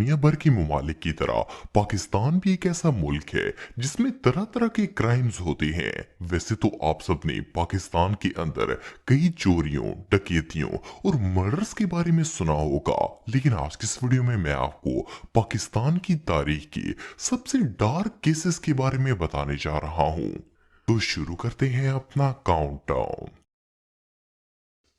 दुनिया भर के ममालिक की तरह पाकिस्तान भी एक ऐसा मुल्क है जिसमें तरह तरह के क्राइम्स होते हैं। वैसे तो आप सबने पाकिस्तान के अंदर कई चोरियों, डकैतियों और मर्डर्स के बारे में सुना होगा, लेकिन आज की इस वीडियो में मैं आपको पाकिस्तान की तारीख के सबसे डार्क केसेस के बारे में बताने जा रहा हूँ। तो शुरू करते हैं अपना काउंटडाउन।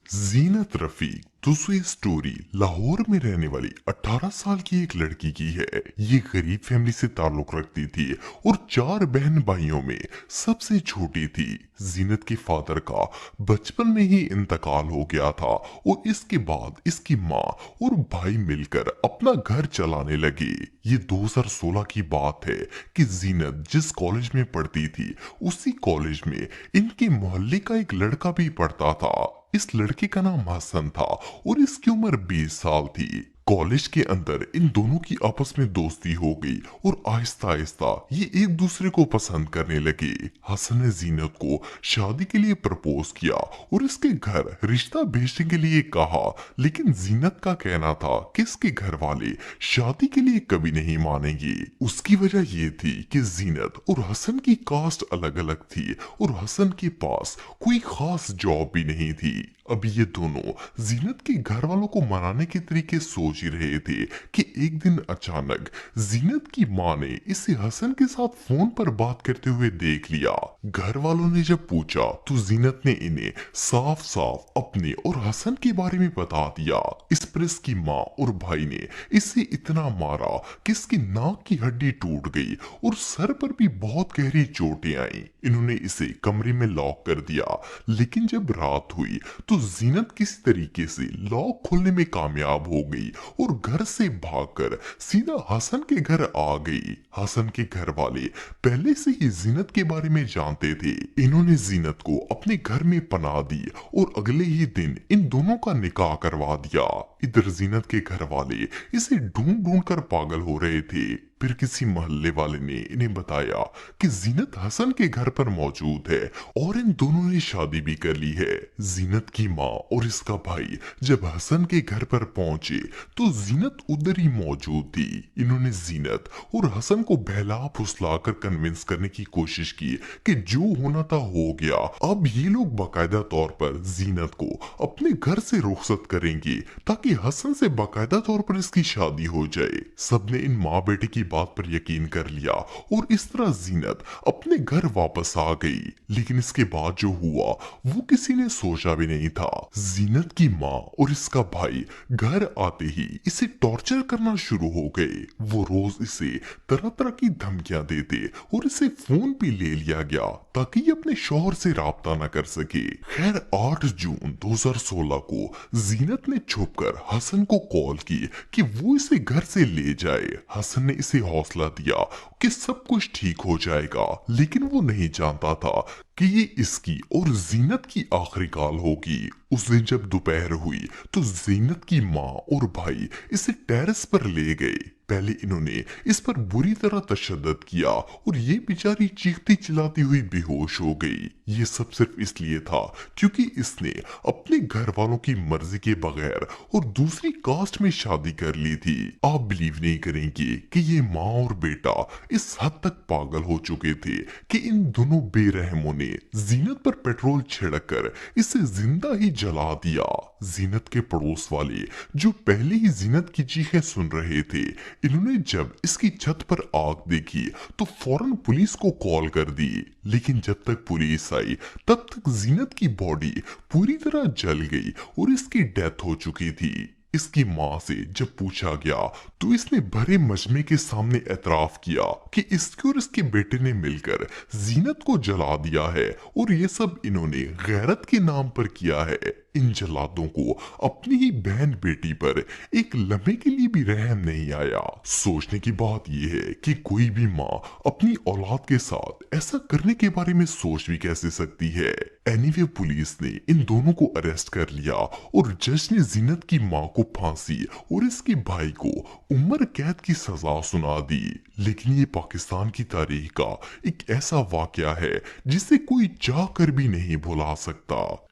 जीनत रफीक दूसरी स्टोरी लाहौर में रहने वाली 18 साल की एक लड़की की है। ये गरीब फैमिली से ताल्लुक रखती थी और 4 बहन भाइयों में सबसे छोटी थी। जीनत के फादर का बचपन में ही इंतकाल हो गया था और इसके बाद इसकी माँ और भाई मिलकर अपना घर चलाने लगे। ये 2016 की बात है कि जीनत जिस कॉलेज में पढ़ती थी उसी कॉलेज में इनके मोहल्ले का एक लड़का भी पढ़ता था। इस लड़के का नाम हसन था और इसकी उम्र 20 साल थी। कॉलेज के अंदर इन दोनों की आपस में दोस्ती हो गई और आहिस्ता आहिस्ता ये एक दूसरे को पसंद करने लगे। हसन ने जीनत को शादी के लिए प्रपोज किया और इसके घर रिश्ता भेजने के लिए कहा, लेकिन जीनत का कहना था कि इसके घर वाले शादी के लिए कभी नहीं मानेंगे। उसकी वजह ये थी कि जीनत और हसन की कास्ट अलग अलग थी और हसन के पास कोई खास जॉब भी नहीं थी। अभी ये दोनों जीनत के घर वालों को मनाने के तरीके सोच ही रहे थे कि एक दिन अचानक जीनत की माँ ने इसे हसन के साथ फोन पर बात करते हुए देख लिया। घर वालों ने जब पूछा तो जीनत ने इन्हें साफ साफ अपने और हसन के बारे में बता दिया। इस पर इसकी माँ और भाई ने इसे इतना मारा कि इसकी नाक की हड्डी टूट गई और सर पर भी बहुत गहरी चोटें आई। इन्होंने इसे कमरे में लॉक कर दिया, लेकिन जब रात हुई तो जीनत किसी तरीके से लॉक खोलने में कामयाब हो गई और घर से भागकर सीधा हसन के घर आ गई। हसन के घर वाले पहले से ही जीनत के बारे में जानते थे। इन्होंने जीनत को अपने घर में पनाह दी और अगले ही दिन इन दोनों का निकाह करवा दिया। इधर जीनत के घर वाले इसे ढूंढ ढूंढ कर पागल हो रहे थे। फिर किसी मोहल्ले वाले ने इन्हें बताया कि जीनत हसन के घर पर मौजूद है और इन दोनों ने शादी भी कर ली है। जीनत की माँ और इसका भाई जब हसन के घर पर पहुंचे तो जीनत उधर ही मौजूद थी। इन्होंने जीनत और हसन को बहला फुसला कर कन्विंस करने की कोशिश की कि जो होना था हो गया। अब ये लोग बाकायदा तौर पर जीनत को अपने घर से रुखसत करेंगे ताकि हसन से बाकायदा तौर पर इसकी शादी हो जाए। सबने इन माँ बेटे की बात पर यकीन कर लिया और इस तरह जीनत अपने घर वापस आ गई। लेकिन इसके बाद जो हुआ वो किसी ने सोचा भी नहीं था। जीनत की माँ और इसका भाई घर आते ही इसे टॉर्चर करना शुरू हो गए। वो रोज इसे तरह तरह की धमकियां देते और इसे फोन भी ले लिया गया ताकि ये अपने शौहर से राब्ता न कर सके। खैर 8 जून 2016 को जीनत ने छुपकर हसन को कॉल की कि वो इसे घर से ले जाए। हसन ने इसे हौसला दिया कि सब कुछ ठीक हो जाएगा, लेकिन वो नहीं जानता था कि ये इसकी और जीनत की आखिरी कॉल होगी। उस दिन जब दोपहर हुई तो जीनत की माँ और भाई इसे टेरेस पर ले गए। पहले इन्होंने इस पर बुरी तरह तशद्दुद किया और ये बेचारी चीखती चिल्लाती हुई बेहोश हो गई। ये सब सिर्फ इसलिए था क्योंकि इसने अपने घर वालों की मर्जी के बगैर और दूसरी कास्ट में शादी कर ली थी। आप बिलीव नहीं करेंगे कि ये माँ और बेटा इस हद तक पागल हो चुके थे कि इन दोनों बेरहमों ने जीनत पर पेट्रोल छिड़ककर इसे जिंदा ही जला दिया। जीनत के पड़ोस वाले जो पहले ही जीनत की चीखें सुन रहे थे, इन्होंने जब इसकी छत पर आग देखी तो फौरन पुलिस को कॉल कर दी। लेकिन जब तक पुलिस आई तब तक जीनत की बॉडी पूरी तरह जल गई और इसकी डेथ हो चुकी थी। इसकी माँ से जब पूछा गया तो इसने भरे मजमे के सामने एतराफ किया कि इसके और इसके बेटे ने मिलकर जीनत को जला दिया है और ये सब इन्होंने गैरत के नाम पर किया है। इन जलादों को अपनी ही बहन बेटी पर एक लम्हे के लिए भी रहम नहीं आया। सोचने की बात यह है कि कोई भी माँ अपनी औलाद के साथ ऐसा करने के बारे में सोच भी कैसे सकती है। एनीवे पुलिस ने इन दोनों को अरेस्ट कर लिया और जज ने जीनत की माँ को फांसी और इसके भाई को उम्र कैद की सजा सुना दी। लेकिन ये पाकिस्तान की तारीख का एक ऐसा वाकया है जिसे कोई चाह कर भी नहीं भुला सकता।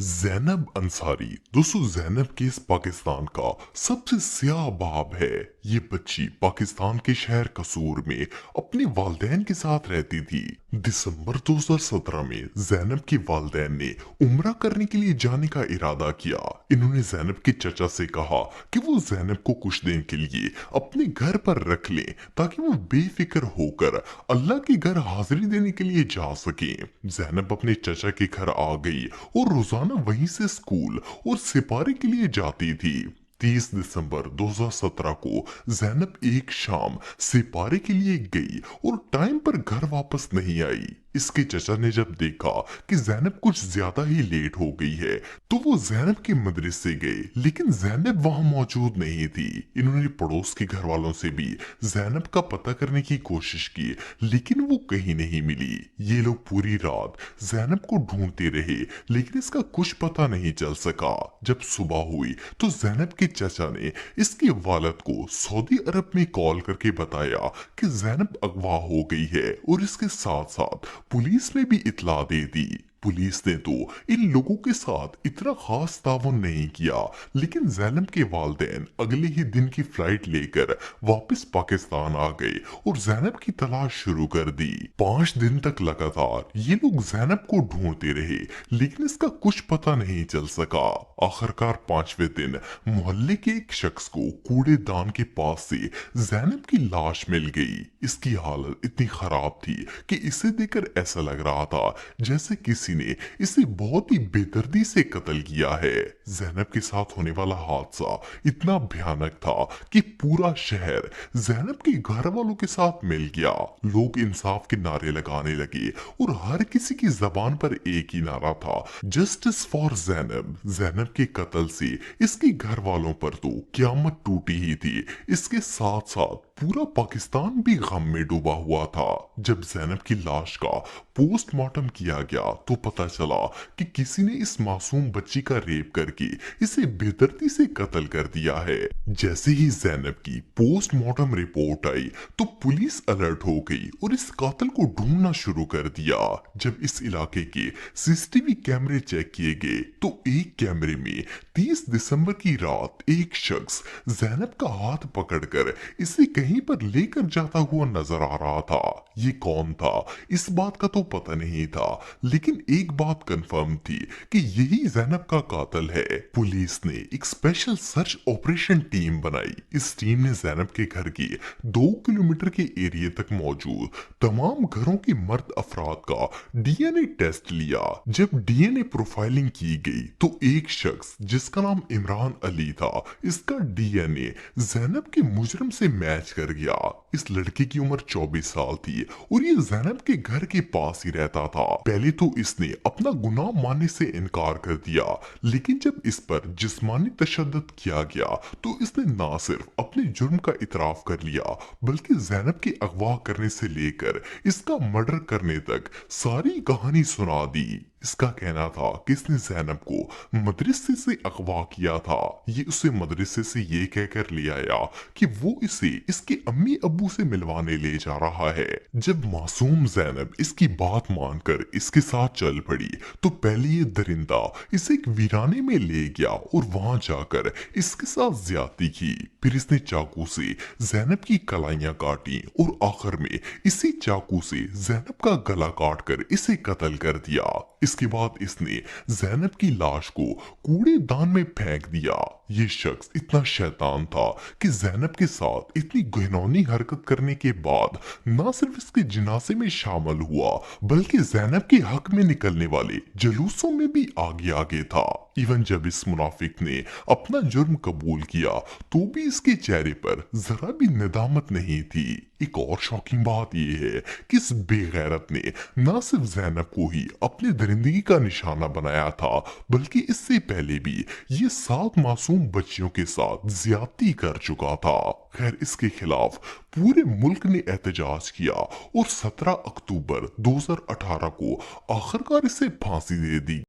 जैनब अंसारी दोस्तों जैनब केस पाकिस्तान का सबसे स्याह बाब है। ये बच्ची पाकिस्तान के शहर कसूर में अपने वालिदैन के साथ रहती थी। दिसंबर 2017 में जैनब के वालिदैन ने उम्रा करने के लिए जाने का इरादा किया। इन्होंने जैनब के चचा से कहा कि वो जैनब को कुछ दिन के लिए अपने घर पर रख लें ताकि वो बेफिक्र होकर अल्लाह के घर हाजिरी देने के लिए जा सके। जैनब अपने चचा के घर आ गई और रोजाना वहीं से स्कूल और सिपारी के लिए जाती थी। 30 दिसंबर 2017 को जैनब एक शाम सिपारे के लिए गई और टाइम पर घर वापस नहीं आई। इसके चचा ने जब देखा कि जैनब कुछ ज्यादा ही लेट हो गई है तो वो जैनब के मदरसे गए, लेकिन जैनब वहां मौजूद नहीं थी। इन्होंने पड़ोस के घर वालों से भी जैनब का पता करने की कोशिश की, लेकिन वो कहीं नहीं मिली। ये लोग पूरी रात जैनब को ढूंढते रहे, लेकिन इसका कुछ पता नहीं चल सका। जब सुबह हुई तो जैनब के चचा ने इसके वालिद को सऊदी अरब में कॉल करके बताया कि जैनब अगवा हो गई है और इसके साथ साथ पुलिस में भी इत्तला दे दी। पुलिस ने तो इन लोगों के साथ इतना खास ताउन नहीं किया, लेकिन जैनब के वालिदैन अगले ही दिन की फ्लाइट लेकर वापस पाकिस्तान आ गए और जैनब की तलाश शुरू कर दी। 5 दिन तक लगातार ये लोग जैनब को ढूंढते रहे, लेकिन इसका कुछ पता नहीं चल सका। आखिरकार 5वें दिन मोहल्ले के एक शख्स को कूड़ेदान के पास से जैनब की लाश मिल गई। इसकी हालत इतनी खराब थी कि इसे देखकर ऐसा लग रहा था जैसे किसी ने इसे बहुत ही बेदर्दी से कत्ल किया है। जैनब के साथ होने वाला हादसा इतना भयानक था कि पूरा शहर जैनब के घर वालों के साथ मिल गया। लोग इंसाफ के नारे लगाने लगे और हर किसी की जबान पर एक ही नारा था, जस्टिस फॉर जैनब। जैनब के कत्ल से इसके घर वालों पर तो क़यामत टूटी ही थी, इसके साथ साथ पूरा पाकिस्तान भी गम में डूबा हुआ था। जब जैनब की लाश का पोस्टमार्टम किया गया तो पता चला कि किसी ने इस मासूम बच्ची का रेप करके इसे बेदर्दी से कत्ल कर दिया है। जैसे ही जैनब की पोस्टमार्टम रिपोर्ट आई तो पुलिस अलर्ट हो गई और इस कातिल को ढूंढना शुरू कर दिया। जब इस इलाके के सीसीटीवी कैमरे चेक किए गए तो एक कैमरे में 30 दिसंबर की रात एक शख्स जैनब का हाथ पकड़कर इसे कहीं पर लेकर जाता हुआ नजर आ रहा था। ये कौन था इस बात का तो पता नहीं था, लेकिन एक बात कंफर्म थी कि यही जैनब का कातिल है। पुलिस ने एक स्पेशल सर्च ऑपरेशन टीम बनाई। इस टीम ने जैनब के घर के 2 किलोमीटर के एरिया तक मौजूद तमाम घरों के मर्द अफराद का डीएनए टेस्ट लिया। जब डीएनए प्रोफाइलिंग की गई तो एक शख्स जिसका नाम इमरान अली था, इसका डीएनए जैनब के मुजरिम से मैच कर गया। इस लड़के की उम्र 24 साल थी और ये जैनब के घर के पास ही रहता था। पहले तो इसने अपना गुनाह मानने से इनकार कर दिया, लेकिन जब इस पर जिस्मानी तशद्दुद किया गया तो इसने ना सिर्फ अपने जुर्म का इतराफ कर लिया, बल्कि जैनब के अगवा करने से लेकर इसका मर्डर करने तक सारी कहानी सुना दी। इसका कहना था कि इसने जैनब को मदरसे से अगवा किया था। ये उसे मदरसे से ये कहकर ले आया कि वो इसे इसके अम्मी अब्बू से मिलवाने ले जा रहा है। जब मासूम जैनब इसकी बात मानकर इसके साथ चल पड़ी तो पहले ये दरिंदा इसे एक वीराने में ले गया और वहां जाकर इसके साथ ज्यादती की। फिर इसने चाकू से जैनब की कलाइयां काटी और आखिर में इसी चाकू से जैनब का गला काट कर इसे कत्ल कर दिया। इसके बाद इसने जैनब की लाश को कूड़ेदान में फेंक दिया। ये शख्स इतना शैतान था कि जैनब के साथ इतनी घिनौनी हरकत करने के बाद न सिर्फ इसके जिनासे में शामिल हुआ, बल्कि जैनब के हक में निकलने वाले जुलूसों में भी आगे आगे था। इवन जब इस मुनाफिक ने अपना जुर्म कबूल किया तो भी इसके चेहरे पर जरा भी नदामत नहीं थी। एक और शॉकिंग बात यह है कि इस बेगैरत ने न सिर्फ जैनब को ही अपने दरिंदगी का निशाना बनाया था, बल्कि इससे पहले भी ये 7 मासूम बच्चियों के साथ ज्यादती कर चुका था। खैर, इसके खिलाफ पूरे मुल्क ने एहतजाज किया और 17 अक्टूबर 2018 को आखिरकार इसे फांसी दे दी।